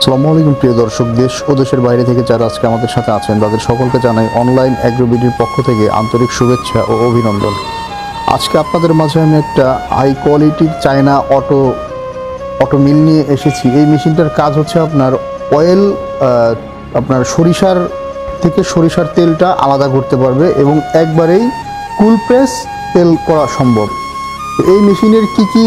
আসসালামু আলাইকুম প্রিয় দর্শক, দেশ ও দেশের বাইরে থেকে যারা আজকে আমাদের সাথে আছেন তাদের সকলকে জানাই অনলাইন অ্যাগ্রোবিডির পক্ষ থেকে আন্তরিক শুভেচ্ছা ও অভিনন্দন। আজকে আপনাদের মাঝে আমি একটা হাই কোয়ালিটির চায়না অটো মিল নিয়ে এসেছি। এই মেশিনটার কাজ হচ্ছে আপনার অয়েল, আপনার সরিষার থেকে সরিষার তেলটা আলাদা করতে পারবে এবং একবারেই কুল প্রেস তেল করা সম্ভব। এই মেশিনের কি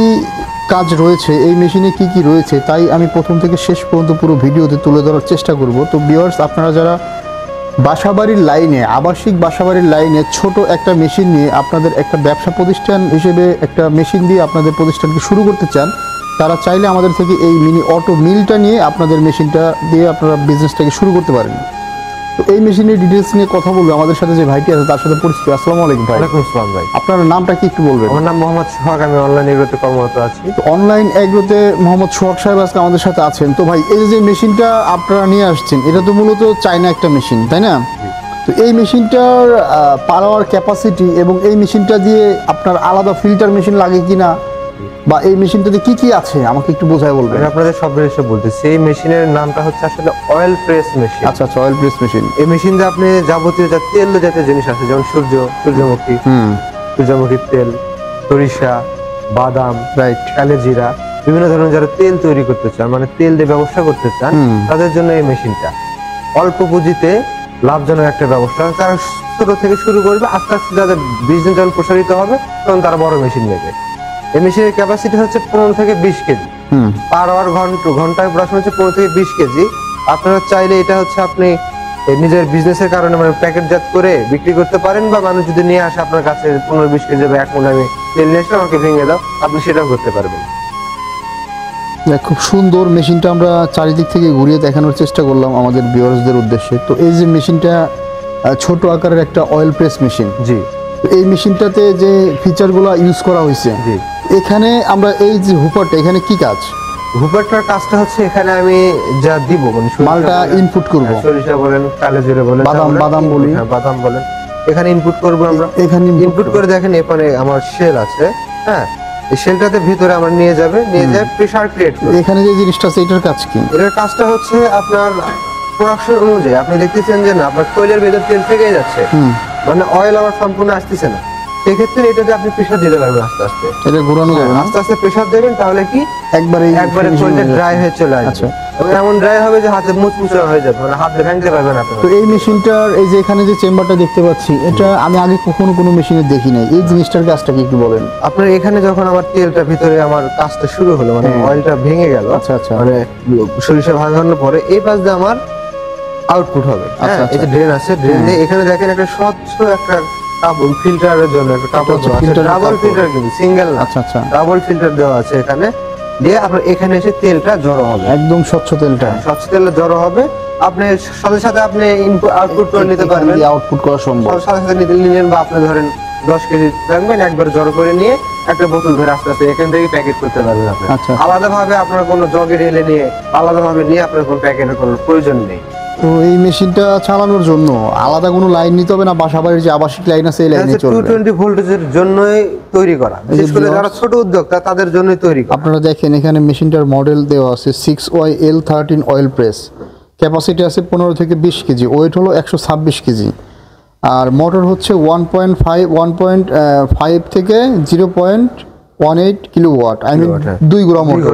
কাজ রয়েছে, এই মেশিনে কি রয়েছে, তাই আমি প্রথম থেকে শেষ পর্যন্ত পুরো ভিডিওতে তুলে ধরার চেষ্টা করব। তো ভিউয়ার্স, আপনারা যারা বাসাবাড়ির লাইনে, আবাসিক বাসাবাড়ির লাইনে ছোট একটা মেশিন নিয়ে আপনাদের একটা ব্যবসা প্রতিষ্ঠান হিসেবে একটা মেশিন দিয়ে আপনাদের প্রতিষ্ঠানকে শুরু করতে চান, তারা চাইলে আমাদের থেকে এই মিনি অটো মিলটা নিয়ে আপনাদের মেশিনটা দিয়ে আপনারা বিজনেসটাকে শুরু করতে পারেন। তো এই মেশিনের ডিটেলস নিয়ে কথা বলবো আমাদের সাথে যে ভাইটি আছে তার সাথে পরিচিত। আসসালামু আলাইকুম ভাই। ওয়ালাইকুম আসসালাম ভাই। আপনার নামটা কি একটু বলবেন? আমার নাম মোহাম্মদ সোহাগ, আমি অনলাইন এগ্রোতে কর্মরত আছি। তো অনলাইন এগ্রোতে মোহাম্মদ সোহাগ সাহেব আজকে আমাদের সাথে আছেন। তো ভাই, এই যে মেশিনটা আপনারা নিয়ে আসছেন, এটা তো মূলত চায়না একটা মেশিন, তাই না? তো এই মেশিনটার পাওয়ার ক্যাপাসিটি এবং এই মেশিনটা দিয়ে আপনার আলাদা ফিল্টার মেশিন লাগে কিনা, বা এই মেশিনটাতে কি আছে আমাকে একটু বোঝায় বলবেন। আমি আপনাদের সব বিষয়ে বলতেছি। এই মেশিনের নামটা হচ্ছে আসলে অয়েল প্রেস মেশিন। আচ্ছা, অয়েল প্রেস মেশিন। এই মেশিন দিয়ে আপনি যাবতীয় যা তেল জাতীয় জিনিস আছে, যেমন সূর্যমুখীর তেল, সরিষা, বাদাম, রাইট, কালো জিরা, বিভিন্ন ধরনের যারা তেল তৈরি করতে চান, মানে তেল দিয়ে ব্যবসা করতে চান, তাদের জন্য এই মেশিনটা অল্প পুঁজিতে লাভজনক একটা ব্যবস্থা। তারা ছোট থেকে শুরু করবে, আস্তে আস্তে যাদের বিজনেস যখন প্রসারিত হবে তখন তারা বড় মেশিন নেবে। এই মেশিনের ক্যাপাসিটি হচ্ছে 15 থেকে 20 কেজি পার আওয়ার, ঘন্টায় প্রোডাকশন হচ্ছে 15 থেকে 20 কেজি। আপনারা চাইলে এটা হচ্ছে আপনি নিজের বিজনেসের কারণে মানে প্যাকেটজাত করে বিক্রি করতে পারেন, বা মানুষ যদি নিয়ে আসে আপনার কাছে 15-20 কেজি বা 1 মণ আমি তেল নিয়ে এসে আমাকে ভেঙে দাও, আপনি সেটাও করতে পারবেন। খুব সুন্দর মেশিনটা আমরা চারিদিক থেকে ঘুরিয়ে দেখানোর চেষ্টা করলাম আমাদের ভিউয়ার্সদের উদ্দেশ্যে। তো এই যে মেশিনটা ছোট আকারের একটা অয়েল প্রেস মেশিন। জি। এই মেশিনটাতে যে ফিচারগুলো ইউজ করা হয়েছে, জি, এখানে আমরা এই যে হুপারটা, এখানে কি কাজ? হুপারটার কাজটা হচ্ছে এখানে আমি যা দিব মানে মালটা ইনপুট করব, সরিষা বলেন, কালো জিরা বলেন, বাদাম বলি, বাদাম বলেন, এখানে ইনপুট করব আমরা। এখানে ইনপুট করে দেখেন এখানে আমার শেল আছে, হ্যাঁ, এই শেলটাতে ভিতরে আমার নিয়ে যাবে প্রেসার ক্রিয়েট করে। এখানে যে জিনিসটা আছে এটার কাজ কি? এটার কাজটা হচ্ছে আপনার প্রোডাকশন অনুযায়ী আপনি দেখতেছেন যে না আপনার তৈলের ভেতর তেল থেকে যাচ্ছে, মানে অয়েল আমার সম্পূর্ণ আসতেছে না, সেক্ষেত্রে এটাতে আপনি প্রেসার দিতে পারবেন। আস্তে আস্তে এটা ঘোরানো যাবে, আস্তে আস্তে প্রেসার দেবেন, তাহলে কি একবারে তৈলটা ড্রাই হয়ে চলে আসবে। এমন ড্রাই হবে যে হাতে মুচমুচে হয়ে যাবে, মানে হাতে ভাঙতে পারবেন আপনি। তো এই মেশিনটার এই যে এখানে যে চেম্বারটা দেখতে পাচ্ছি, এটা আমি আগে কখনো কোনো মেশিনে দেখি নাই। এই জিনিসটার কাজটা কি একটু বলেন? আপনার এখানে যখন আমার তেলটা ভিতরে আমার কাজটা শুরু হলো, মানে অয়েলটা ভেঙে গেল, আচ্ছা, মানে সরিষা ভাঙানোর পরে এই পাশ দিয়ে আমার আউটপুট হবে। এই যে ড্রেন আছে, ড্রেন দিয়ে এখানে দেখেন একটা স্বচ্ছ একটা ফিল্টারের জন্য একটা কাপড় দেওয়া আছে, ডাবল ফিল্টার, কিন্তু সিঙ্গেল না, ডাবল ফিল্টার দেওয়া আছে এখানে। দিয়ে আপনার এখানে এসে তেলটা জড়ো হবে, একদম স্বচ্ছ তেলটা, স্বচ্ছ তেলটা জড়ো হবে। আপনি সাথে সাথে আপনি ইনপুট আউটপুট করে নিতে পারবেন, আউটপুট করা সম্ভব, সাথে সাথে নিতে নিলেন, বা আপনি ধরেন 10 কেজি রাখবেন, একবার জড়ো করে নিয়ে একটা বোতল ধরে আস্তে আস্তে এখান থেকে প্যাকেট করতে পারবেন আপনি। আলাদাভাবে আপনার কোনো জগে ঢেলে নিয়ে আলাদাভাবে নিয়ে আপনার কোনো প্যাকেটের কোনো প্রয়োজন নেই। তো এই মেশিনটা চালানোর জন্য আলাদা কোনো লাইন নিতে হবে না? বাসাবাড়ির যে আবাসিক লাইন আছে এই লাইনে চলবে। 220 ভোল্টেজের জন্যই তৈরি করা, বিশেষ করে যারা ছোট উদ্যোক্তা তাদের জন্যই তৈরি করা। আপনারা দেখেন এখানে মেশিনটার মডেল দেওয়া আছে 6YL13 অয়েল প্রেস, ক্যাপাসিটি আছে 15 থেকে 20 কেজি, ওয়েট হলো 126 কেজি, আর মোটর হচ্ছে 1.5 থেকে 0.18 কিলোওয়াট, আই মিন 2 গোড়া মোটর।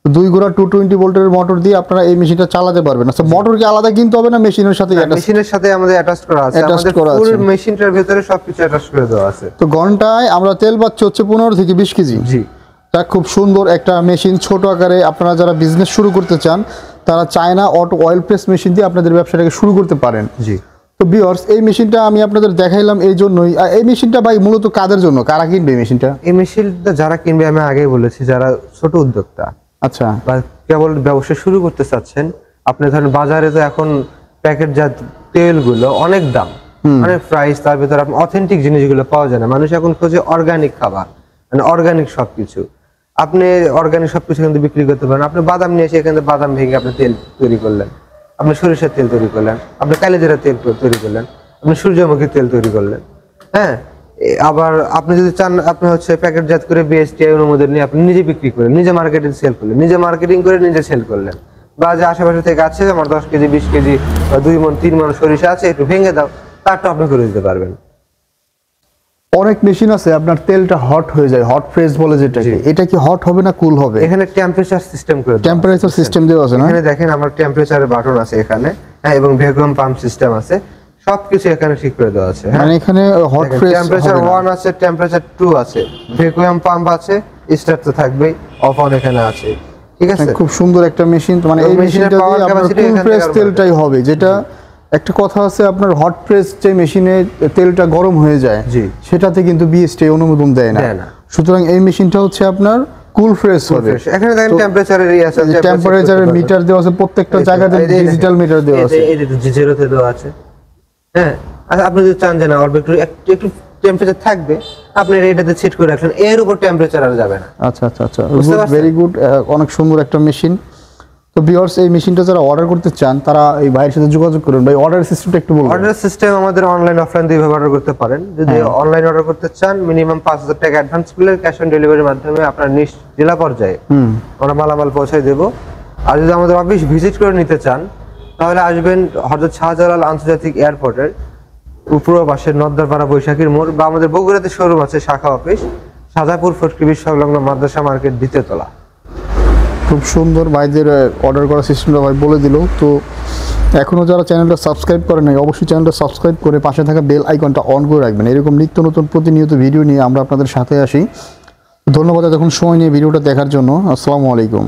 2 গোড়া 220 ভোল্টের মোটর দিয়ে আপনারা এই মেশিনটা চালাতে পারবেন। আচ্ছা, মোটর কি আলাদা কিনতে হবে না মেশিনের সাথে? মেশিনের সাথে আমাদের অ্যাটাচ করা আছে, আমাদের ফুল মেশিনটার ভিতরে সবকিছু অ্যাটাচ করে দেওয়া আছে। তো ঘন্টায় আমরা তেল পাচ্ছি হচ্ছে 15 থেকে 20 কেজি। জি, তা খুব সুন্দর একটা মেশিন। ছোট আকারে আপনারা যারা বিজনেস শুরু করতে চান তারা China auto oil press machine দিয়ে আপনাদের ব্যবসাটাকে শুরু করতে পারেন। জি। তো ভিউয়ার্স, এই মেশিনটা আমি আপনাদের দেখাইলাম এই জন্যই। এই মেশিনটা ভাই মূলত কাদের জন্য, কারা কিনবে এই মেশিনটা? এই মেশিনটা যারা কিনবে, আমি আগেই বলেছি, যারা ছোট উদ্যোক্তা, আচ্ছা, বা কেবল ব্যবসা শুরু করতে চাচ্ছেন। আপনি ধরেন বাজারে তো এখন প্যাকেটজাত তেলগুলো অনেক দাম, অনেক প্রাইস, তার ভিতরে আপনি অথেন্টিক জিনিসগুলো পাওয়া যায় না। মানুষ এখন খোঁজে অর্গানিক খাবার, মানে অর্গানিক সবকিছু। আপনি অর্গানিক সবকিছু কিন্তু বিক্রি করতে পারেন। আপনি বাদাম নিয়ে এসে এখানে বাদাম ভেঙে আপনি তেল তৈরি করলেন, আপনি সরিষার তেল তৈরি করলেন, আপনি কালো জিরার তেল তৈরি করলেন, আপনি সূর্যমুখীর তেল তৈরি করলেন। হ্যাঁ, আবার আপনি যদি চান আপনি হচ্ছে প্যাকেটজাত করে বিএসটিআই অনুমোদন নিয়ে আপনি নিজে বিক্রি করলেন, নিজে মার্কেটিং সেল করলেন, নিজে মার্কেটিং করে নিজে সেল করলেন। বা যে আশেপাশে থেকে আছে আমার 10 কেজি 20 কেজি বা 2 মণ 3 মণ সরিষা আছে একটু ভেঙে দাও, তারটা আপনি করে দিতে পারবেন। অনেক মেশিন আছে আপনার তেলটা হট হয়ে যায়, হট প্রেস বলে যেটাকে, এটা কি হট হবে না কুল হবে? এখানে টেম্পারেচার সিস্টেম করে দেওয়া টেম্পারেচার সিস্টেম দেওয়া আছে না? এখানে দেখেন আমার টেম্পারেচারের বাটন আছে এখানে, হ্যাঁ, এবং ভ্যাকুয়াম পাম্প সিস্টেম আছে, সবকিছু এখানে ঠিক করে দেওয়া আছে। মানে এখানে হট প্রেস টেম্পারেচার 1 আছে, টেম্পারেচার 2 আছে, ভ্যাকুয়াম পাম্প আছে, স্টার্ট তো থাকবেই, অফ অন এখানে আছে, ঠিক আছে। খুব সুন্দর একটা মেশিন, মানে এই মেশিনটা দিয়ে আপনার কুল প্রেস তেলটাই হবে, যেটা একটা কথা আছে আপনার হট প্রেস যে মেশিনে তেলটা গরম হয়ে যায় জি, সেটাতে কিন্তু বিএসটি অনুমোদন দেয় না। সুতরাং এই মেশিনটা হচ্ছে আপনার কুল প্রেস হবে। এখানে দেখেন টেম্পারেচারের ই আছে, টেম্পারেচারের মিটার দেওয়া আছে, প্রত্যেকটা জায়গাতে ডিজিটাল মিটার দেওয়া আছে, এই যে জিরোতে দেওয়া আছে, হ্যাঁ। আচ্ছা আপনি যদি চান যে না অল্প একটু টেম্পারেচার থাকবে, আপনি এটাতে সেট করে রাখলেন, এর উপর টেম্পারেচার আর যাবে না। আচ্ছা আচ্ছা আচ্ছা, ভেরি গুড, অনেক সুন্দর একটা মেশিন। তো ভিউয়ার্স, এই মেশিনটা যারা অর্ডার করতে চান তারা এই ভাইয়ের সাথে যোগাযোগ করুন। ভাই অর্ডার সিস্টেমটা একটু বলুন। অর্ডার সিস্টেম আমাদের অনলাইন অফলাইন দুইভাবে অর্ডার করতে পারেন। যদি অনলাইন অর্ডার করতে চান মিনিমাম 5000 টাকা অ্যাডভান্স করলে ক্যাশ অন ডেলিভারির মাধ্যমে আপনার নিজ জেলা পর্যায়ে আমরা মালামাল পৌঁছে দেব। আর যদি আমাদের অফিস ভিজিট করে নিতে চান তাহলে আসবেন হযরত শাহজালাল আন্তর্জাতিক এয়ারপোর্টের উপর পাশের নদ্দারপাড়া বৈশাখীর মোড়, বা আমাদের বগুড়াতে শোরুম আছে শাখা অফিস শাহজাপুর ফটকিবির সংলগ্ন মাদ্রাসা মার্কেট দ্বিতীয় তলা। খুব সুন্দর ভাইদের অর্ডার করার সিস্টেমটা ভাই বলে দিল। তো এখনও যারা চ্যানেলটা সাবস্ক্রাইব করে নাই অবশ্যই চ্যানেলটা সাবস্ক্রাইব করে পাশে থাকা বেল আইকনটা অন করে রাখবেন। এরকম নিত্য নতুন প্রতিনিয়ত ভিডিও নিয়ে আমরা আপনাদের সাথে আসি। ধন্যবাদ এতক্ষণ সময় নিয়ে ভিডিওটা দেখার জন্য। আসসালামু আলাইকুম।